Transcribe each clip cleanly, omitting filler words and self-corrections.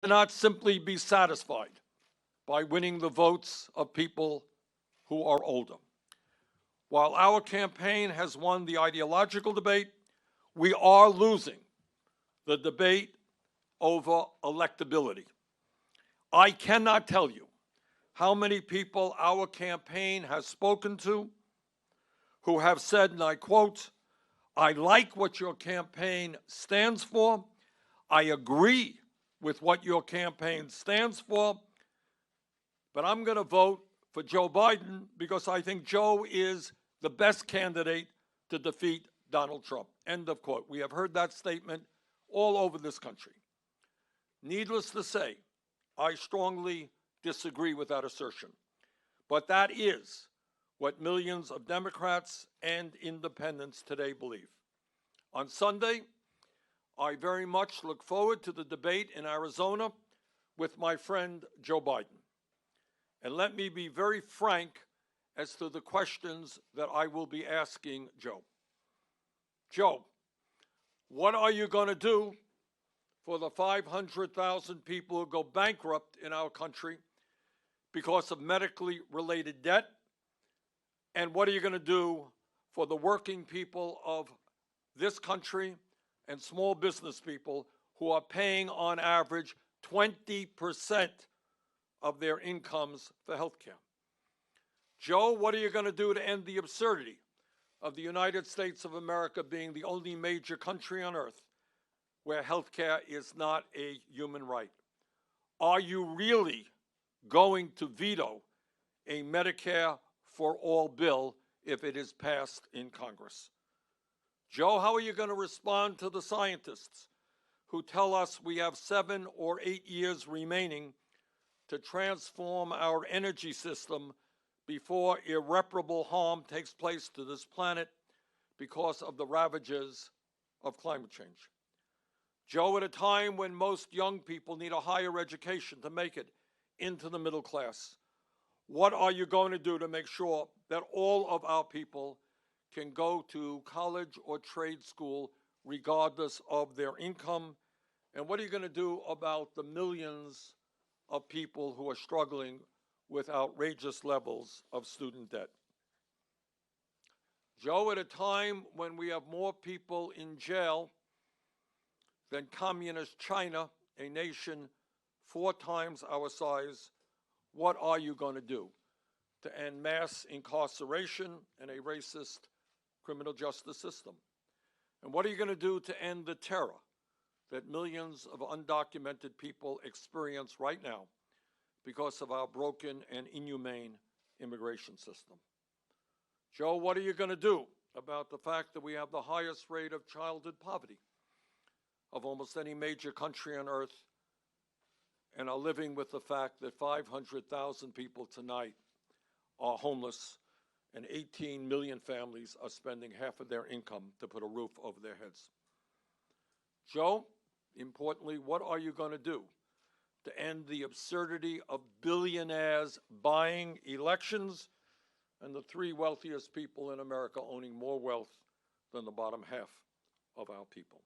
cannot simply be satisfied by winning the votes of people who are older. While our campaign has won the ideological debate, we are losing the debate over electability. I cannot tell you how many people our campaign has spoken to who have said, and I quote, "I like what your campaign stands for. I agree with what your campaign stands for, but I'm going to vote for Joe Biden because I think Joe is the best candidate to defeat Donald Trump." End of quote. We have heard that statement all over this country. Needless to say, I strongly disagree with that assertion. But that is what millions of Democrats and independents today believe. On Sunday, I very much look forward to the debate in Arizona with my friend Joe Biden. And let me be very frank as to the questions that I will be asking Joe. Joe, what are you going to do for the 500,000 people who go bankrupt in our country because of medically related debt? And what are you going to do for the working people of this country and small business people who are paying on average 20% of their incomes for health care? Joe, what are you going to do to end the absurdity of the United States of America being the only major country on earth where health care is not a human right? Are you really going to veto a Medicare for all bill if it is passed in Congress? Joe, how are you going to respond to the scientists who tell us we have 7 or 8 years remaining to transform our energy system before irreparable harm takes place to this planet because of the ravages of climate change? Joe, at a time when most young people need a higher education to make it into the middle class, what are you going to do to make sure that all of our people can go to college or trade school regardless of their income? And what are you going to do about the millions of people who are struggling with outrageous levels of student debt? Joe, at a time when we have more people in jail than communist China, a nation 4 times our size, what are you going to do to end mass incarceration and a racist criminal justice system? And what are you going to do to end the terror that millions of undocumented people experience right now because of our broken and inhumane immigration system? Joe, what are you going to do about the fact that we have the highest rate of childhood poverty of almost any major country on earth, and are living with the fact that 500,000 people tonight are homeless and 18 million families are spending half of their income to put a roof over their heads? Joe, importantly, what are you going to do to end the absurdity of billionaires buying elections and the 3 wealthiest people in America owning more wealth than the bottom half of our people?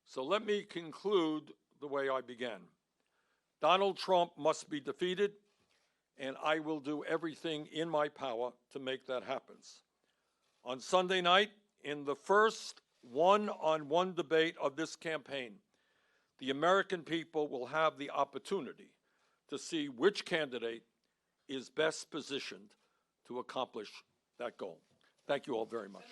So let me conclude the way I began. Donald Trump must be defeated, and I will do everything in my power to make that happen. On Sunday night, in the first one-on-one debate of this campaign, the American people will have the opportunity to see which candidate is best positioned to accomplish that goal. Thank you all very much.